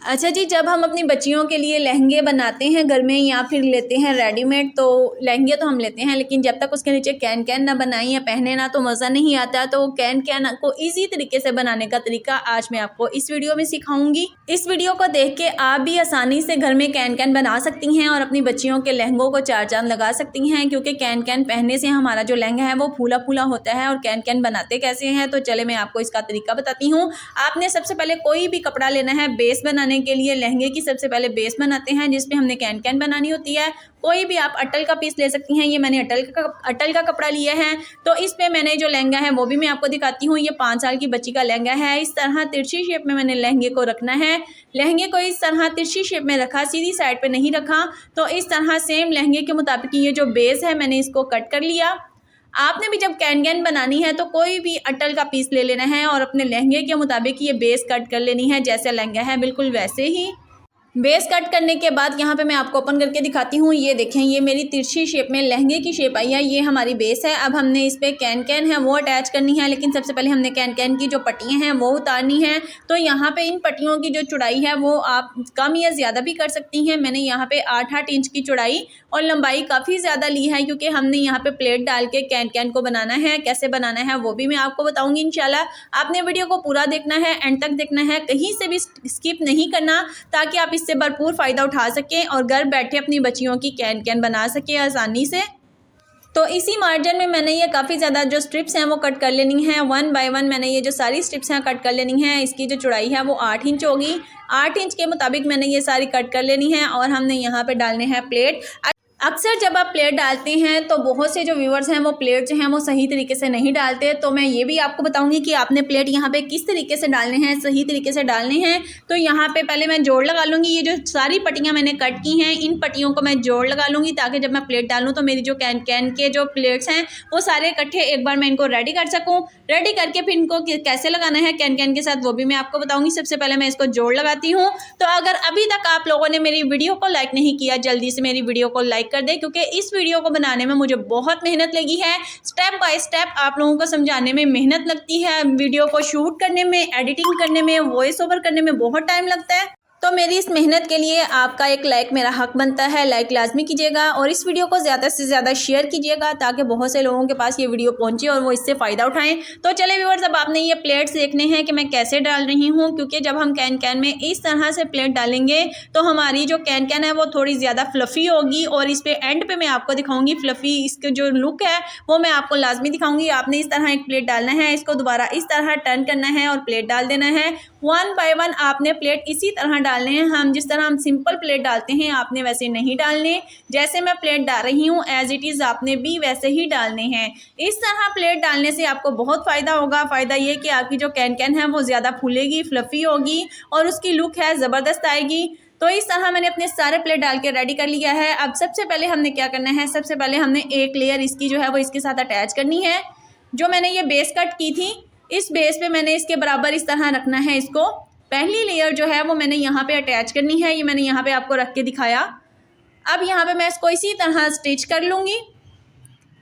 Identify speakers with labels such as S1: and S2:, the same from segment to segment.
S1: अच्छा जी, जब हम अपनी बच्चियों के लिए लहंगे बनाते हैं घर में या फिर लेते हैं रेडीमेड, तो लहंगे तो हम लेते हैं, लेकिन जब तक उसके नीचे कैन कैन ना बनाई या पहने ना तो मज़ा नहीं आता। तो कैन कैन को इजी तरीके से बनाने का तरीका आज मैं आपको इस वीडियो में सिखाऊंगी। इस वीडियो को देख के आप भी आसानी से घर में कैन कैन बना सकती हैं और अपनी बच्चियों के लहंगों को चार चांद लगा सकती हैं, क्योंकि कैन कैन पहनने से हमारा जो लहंगा है वो फूला फूला होता है। और कैन कैन बनाते कैसे हैं, तो चले मैं आपको इसका तरीका बताती हूँ। आपने सबसे पहले कोई भी कपड़ा लेना है बेस बनाने के लिए। लहंगे की सबसे पहले बेस बनाते हैं जिसपे हमने कैन कैन बनानी होती है। कोई भी आप अटल का पीस ले सकती हैं। ये मैंने अटल का कपड़ा लिया है। तो इस पे मैंने जो लहंगा है वो भी मैं आपको दिखाती हूँ। ये 5 साल की बच्ची का लहंगा है। इस तरह तिरछी शेप में मैंने लहंगे को रखना है। लहंगे को इस तरह तिरछी शेप में रखा, सीधी साइड पे नहीं रखा। तो इस तरह सेम लहंगे के मुताबिक ये जो बेस है मैंने इसको कट कर लिया। आपने भी जब कैन कैन बनानी है तो कोई भी अटल का पीस ले लेना है और अपने लहंगे के मुताबिक ये बेस कट कर लेनी है। जैसे लहंगा है बिल्कुल वैसे ही बेस कट करने के बाद यहाँ पे मैं आपको ओपन करके दिखाती हूँ। ये देखें, ये मेरी तिरछी शेप में लहंगे की शेप आई है। ये हमारी बेस है। अब हमने इस पे कैन कैन है वो अटैच करनी है, लेकिन सबसे पहले हमने कैन कैन की जो पट्टियाँ हैं वो उतारनी है। तो यहाँ पे इन पट्टियों की जो चौड़ाई है वो आप कम या ज़्यादा भी कर सकती हैं। मैंने यहाँ पे 8-8 इंच की चौड़ाई और लंबाई काफ़ी ज़्यादा ली है, क्योंकि हमने यहाँ पे प्लेट डाल के कैन कैन को बनाना है। कैसे बनाना है वो भी मैं आपको बताऊँगी इंशाल्लाह। आपने वीडियो को पूरा देखना है, एंड तक देखना है, कहीं से भी स्किप नहीं करना, ताकि आप इससे भरपूर फ़ायदा उठा सकें और घर बैठे अपनी बच्चियों की कैन कैन बना सकें आसानी से। तो इसी मार्जिन में मैंने ये काफ़ी ज़्यादा जो स्ट्रिप्स हैं वो कट कर लेनी है। 1 बाय 1 मैंने ये जो सारी स्ट्रिप्स हैं कट कर लेनी है। इसकी जो चौड़ाई है वो 8 इंच होगी। 8 इंच के मुताबिक मैंने ये सारी कट कर लेनी है और हमने यहाँ पे डालने हैं प्लेट। अक्सर जब आप प्लेट डालते हैं तो बहुत से जो व्यूअर्स हैं वो प्लेट जो हैं वो सही तरीके से नहीं डालते। तो मैं ये भी आपको बताऊंगी कि आपने प्लेट यहाँ पे किस तरीके से डालने हैं, सही तरीके से डालने हैं। तो यहाँ पे पहले मैं जोड़ लगा लूँगी। ये जो सारी पट्टियाँ मैंने कट की हैं इन पट्टियों को मैं जोड़ लगा लूँगी, ताकि जब मैं प्लेट डालूँ तो मेरी जो कैन कैन के जो प्लेट्स हैं वो सारे इकट्ठे एक बार मैं इनको रेडी कर सकूँ। रेडी करके फिर इनको कैसे लगाना है कैन कैन के साथ वो भी मैं आपको बताऊँगी। सबसे पहले मैं इसको जोड़ लगाती हूँ। तो अगर अभी तक आप लोगों ने मेरी वीडियो को लाइक नहीं किया, जल्दी से मेरी वीडियो को लाइक कर दें, क्योंकि इस वीडियो को बनाने में मुझे बहुत मेहनत लगी है। स्टेप बाय स्टेप आप लोगों को समझाने में मेहनत लगती है। वीडियो को शूट करने में, एडिटिंग करने में, वॉइस ओवर करने में बहुत टाइम लगता है। तो मेरी इस मेहनत के लिए आपका एक लाइक मेरा हक बनता है। लाइक लाजमी कीजिएगा और इस वीडियो को ज़्यादा से ज़्यादा शेयर कीजिएगा, ताकि बहुत से लोगों के पास ये वीडियो पहुंचे और वो इससे फ़ायदा उठाएं। तो चले व्यूअर्स, अब आपने ये प्लेट्स देखने हैं कि मैं कैसे डाल रही हूँ, क्योंकि जब हम कैन कैन में इस तरह से प्लेट डालेंगे तो हमारी जो कैन कैन है वो थोड़ी ज़्यादा फ्लफ़ी होगी। और इस पे एंड पे मैं आपको दिखाऊंगी फ्लफ़ी इसके जो लुक है वो मैं आपको लाजमी दिखाऊंगी। आपने इस तरह एक प्लेट डालना है, इसको दोबारा इस तरह टर्न करना है और प्लेट डाल देना है। 1 बाय 1 आपने प्लेट इसी तरह डालने हैं। हम जिस तरह हम सिंपल प्लेट डालते हैं आपने वैसे नहीं डालने। जैसे मैं प्लेट डाल रही हूँ एज इट इज़ आपने भी वैसे ही डालने हैं। इस तरह प्लेट डालने से आपको बहुत फ़ायदा होगा। फ़ायदा ये कि आपकी जो कैन कैन है वो ज़्यादा फूलेगी, फ्लफ़ी होगी और उसकी लुक है ज़बरदस्त आएगी। तो इस तरह मैंने अपने सारे प्लेट डाल के रेडी कर लिया है। अब सबसे पहले हमने क्या करना है, सबसे पहले हमने एक लेयर इसकी जो है वो इसके साथ अटैच करनी है। जो मैंने ये बेस कट की थी इस बेस पे मैंने इसके बराबर इस तरह रखना है। इसको पहली लेयर जो है वो मैंने यहाँ पे अटैच करनी है। ये मैंने यहाँ पे आपको रख के दिखाया। अब यहाँ पे मैं इसको इसी तरह स्टिच कर लूँगी।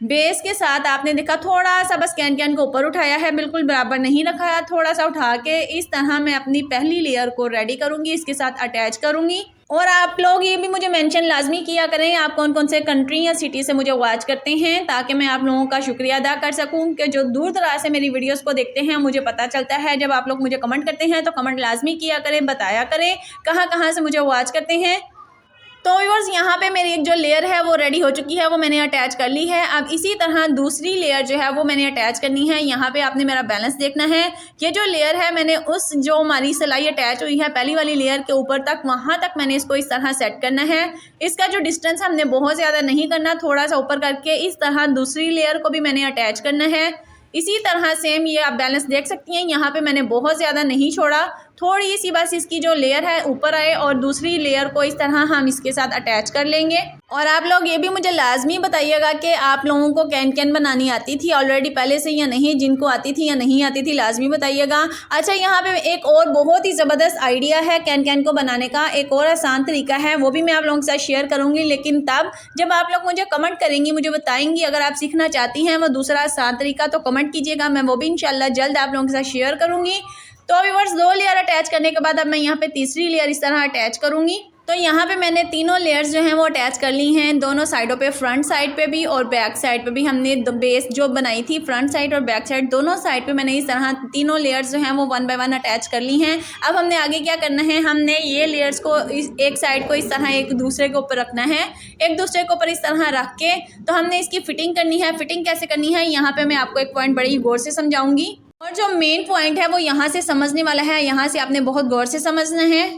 S1: बेस के साथ आपने देखा थोड़ा सा बस कैन कैन को ऊपर उठाया है, बिल्कुल बराबर नहीं रखा है। थोड़ा सा उठा के इस तरह मैं अपनी पहली लेयर को रेडी करूँगी, इसके साथ अटैच करूँगी। और आप लोग ये भी मुझे मेंशन लाजमी किया करें आप कौन कौन से कंट्री या सिटी से मुझे वॉच करते हैं, ताकि मैं आप लोगों का शुक्रिया अदा कर सकूं। कि जो दूर दराज से मेरी वीडियोस को देखते हैं मुझे पता चलता है। जब आप लोग मुझे कमेंट करते हैं तो कमेंट लाजमी किया करें, बताया करें कहाँ कहाँ से मुझे वॉच करते हैं। तो व्यूअर्स, यहाँ पे मेरी एक जो लेयर है वो रेडी हो चुकी है, वो मैंने अटैच कर ली है। अब इसी तरह दूसरी लेयर जो है वो मैंने अटैच करनी है। यहाँ पे आपने मेरा बैलेंस देखना है। ये जो लेयर है मैंने उस जो हमारी सिलाई अटैच हुई है पहली वाली लेयर के ऊपर तक, वहाँ तक मैंने इसको इस तरह सेट करना है। इसका जो डिस्टेंस हमने बहुत ज़्यादा नहीं करना, थोड़ा सा ऊपर करके इस तरह दूसरी लेयर को भी मैंने अटैच करना है। इसी तरह सेम ये आप बैलेंस देख सकती हैं। यहाँ पे मैंने बहुत ज़्यादा नहीं छोड़ा, थोड़ी सी बस इसकी जो लेयर है ऊपर आए और दूसरी लेयर को इस तरह हम इसके साथ अटैच कर लेंगे। और आप लोग ये भी मुझे लाजमी बताइएगा कि आप लोगों को कैन कैन बनानी आती थी ऑलरेडी पहले से या नहीं, जिनको आती थी या नहीं आती थी लाजमी बताइएगा। अच्छा, यहाँ पे एक और बहुत ही ज़बरदस्त आइडिया है कैन कैन को बनाने का, एक और आसान तरीका है, वो भी मैं आप लोगों के साथ शेयर करूँगी। लेकिन तब जब आप लोग मुझे कमेंट करेंगी, मुझे बताएंगी अगर आप सीखना चाहती हैं वो दूसरा आसान तरीका, तो कमेंट कीजिएगा, मैं वो भी इंशाल्लाह जल्द आप लोगों के साथ शेयर करूँगी। तो व्यूअर्स 2 लेयर अटैच करने के बाद अब मैं यहाँ पे तीसरी लेयर इस तरह अटैच करूँगी। तो यहाँ पे मैंने तीनों लेयर्स जो हैं वो अटैच कर ली हैं, दोनों साइडों पे, फ्रंट साइड पे भी और बैक साइड पे भी। हमने बेस जो बनाई थी फ्रंट साइड और बैक साइड दोनों साइड पे मैंने इस तरह तीनों लेयर्स जो हैं वो 1 बाय 1 अटैच कर ली हैं। अब हमने आगे क्या करना है, हमने ये लेयर्स को एक साइड को इस तरह एक दूसरे के ऊपर रखना है, एक दूसरे के ऊपर इस तरह रख के तो हमने इसकी फिटिंग करनी है। फिटिंग कैसे करनी है यहाँ पर मैं आपको एक पॉइंट बड़ी गौर से समझाऊंगी, और जो मेन पॉइंट है वो यहाँ से समझने वाला है, यहाँ से आपने बहुत गौर से समझना है।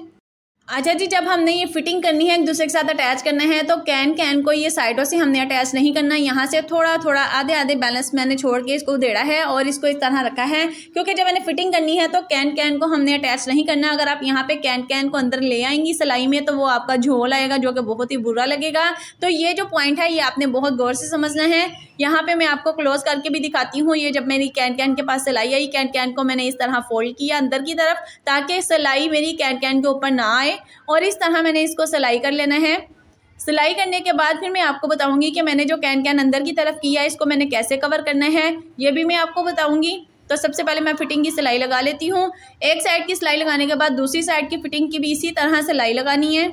S1: अच्छा जी, जब हमने ये फिटिंग करनी है, एक दूसरे के साथ अटैच करना है, तो कैन को ये साइडों से हमने अटैच नहीं करना। यहाँ से थोड़ा थोड़ा आधे आधे बैलेंस मैंने छोड़ के इसको देड़ा है और इसको इस तरह रखा है, क्योंकि जब मैंने फिटिंग करनी है तो कैन को हमने अटैच नहीं करना। अगर आप यहाँ पे कैन को अंदर ले आएंगी सिलाई में तो वो आपका झोल आएगा, जो कि बहुत ही बुरा लगेगा। तो ये जो पॉइंट है ये आपने बहुत गौर से समझना है। यहाँ पे मैं आपको क्लोज करके भी दिखाती हूँ। ये जब मेरी कैन के पास सिलाई आई, कैन को मैंने इस तरह फोल्ड किया अंदर की तरफ, ताकि सिलाई मेरी कैन के ऊपर ना आए, और इस तरह मैंने इसको सिलाई कर लेना है। सिलाई करने के बाद फिर मैं आपको बताऊंगी कि मैंने जो कैन अंदर की तरफ किया है इसको मैंने कैसे कवर करना है, ये भी मैं आपको बताऊंगी। तो सबसे पहले मैं फिटिंग की सिलाई लगा लेती हूँ। एक साइड की सिलाई लगाने के बाद दूसरी साइड की फिटिंग की भी इसी तरह सिलाई लगानी है।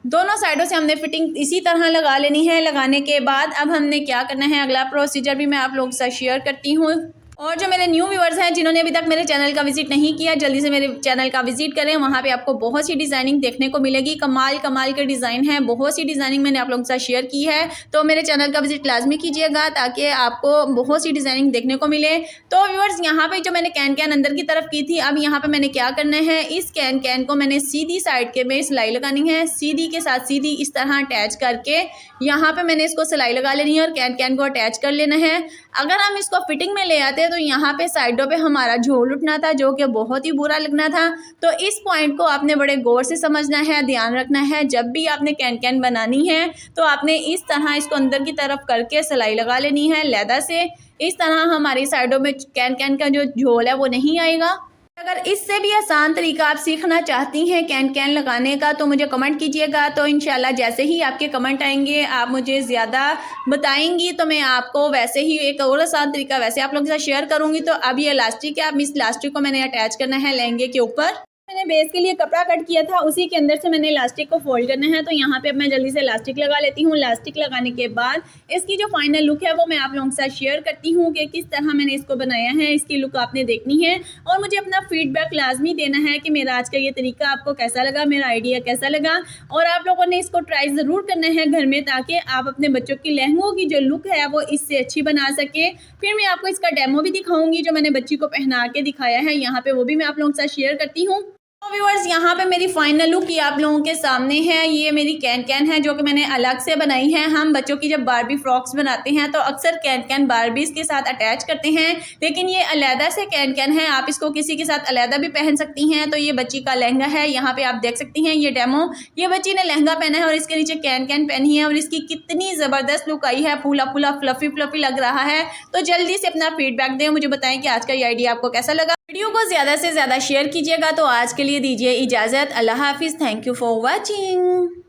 S1: दोनों साइडों से हमने फिटिंग इसी तरह लगा लेनी है। लगाने के बाद अब हमने क्या करना है, अगला प्रोसीजर भी मैं आप लोगों के साथ शेयर करती हूँ। और जो मेरे न्यू व्यूअर्स हैं जिन्होंने अभी तक मेरे चैनल का विजिट नहीं किया, जल्दी से मेरे चैनल का विजिट करें। वहाँ पे आपको बहुत सी डिज़ाइनिंग देखने को मिलेगी, कमाल के डिज़ाइन हैं, बहुत सी डिज़ाइनिंग मैंने आप लोगों के साथ शेयर की है। तो मेरे चैनल का विजिट लाजमी कीजिएगा ताकि आपको बहुत सी डिज़ाइनिंग देखने को मिले। तो व्यूअर्स यहाँ पे जो मैंने कैन अंदर की तरफ की थी, अब यहाँ पर मैंने क्या करना है, इस कैन को मैंने सीधी साइड के में सिलाई लगानी है, सीधी के साथ सीधी इस तरह अटैच करके यहाँ पर मैंने इसको सिलाई लगा लेनी है और कैन को अटैच कर लेना है। अगर हम इसको फिटिंग में ले आते तो यहाँ पे साइडों पे हमारा झोल उठना था, जो कि बहुत ही बुरा लगना था। तो इस पॉइंट को आपने बड़े गौर से समझना है, ध्यान रखना है। जब भी आपने कैन बनानी है तो आपने इस तरह इसको अंदर की तरफ करके सिलाई लगा लेनी है लैदा से। इस तरह हमारी साइडों में कैन का जो झोल है वो नहीं आएगा। अगर इससे भी आसान तरीका आप सीखना चाहती हैं कैन लगाने का तो मुझे कमेंट कीजिएगा। तो इंशाल्लाह जैसे ही आपके कमेंट आएंगे, आप मुझे ज़्यादा बताएंगी तो मैं आपको वैसे ही एक और आसान तरीका वैसे आप लोगों के साथ शेयर करूंगी। तो अब ये इलास्टिक है, अब इस इलास्टिक को मैंने अटैच करना है लहंगे के ऊपर। मैंने बेस के लिए कपड़ा कट किया था, उसी के अंदर से मैंने इलास्टिक को फोल्ड करना है। तो यहाँ पे अब मैं जल्दी से इलास्टिक लगा लेती हूँ। इलास्टिक लगाने के बाद इसकी जो फाइनल लुक है वो मैं आप लोगों के साथ शेयर करती हूँ कि किस तरह मैंने इसको बनाया है। इसकी लुक आपने देखनी है और मुझे अपना फीडबैक लाजमी देना है कि मेरा आज का ये तरीका आपको कैसा लगा, मेरा आइडिया कैसा लगा। और आप लोगों ने इसको ट्राई ज़रूर करना है घर में, ताकि आप अपने बच्चों की लहंगों की जो लुक है वो इससे अच्छी बना सके। फिर मैं आपको इसका डेमो भी दिखाऊंगी, जो मैंने बच्ची को पहना के दिखाया है यहाँ पे, वो भी मैं आप लोगों के साथ शेयर करती हूँ। तो व्यूअर्स यहाँ पे मेरी फाइनल लुक ये आप लोगों के सामने है। ये मेरी कैन है जो कि मैंने अलग से बनाई है। हम बच्चों की जब बारबी फ्रॉक्स बनाते हैं तो अक्सर कैन बारबीज के साथ अटैच करते हैं, लेकिन ये अलहदा से कैन है। आप इसको किसी के साथ अलहदा भी पहन सकती हैं। तो ये बच्ची का लहंगा है, यहाँ पे आप देख सकती हैं ये डेमो। ये बच्ची ने लहंगा पहना है और इसके नीचे कैन पहनी है और इसकी कितनी ज़बरदस्त लुक आई है, फूला फ्लफी लग रहा है। तो जल्दी से अपना फीडबैक दें, मुझे बताएं कि आज का ये आइडिया आपको कैसा लगा। वीडियो को ज़्यादा से ज़्यादा शेयर कीजिएगा। तो आज के लिए दीजिए इजाज़त, अल्लाह हाफिज़, थैंक यू फॉर वॉचिंग।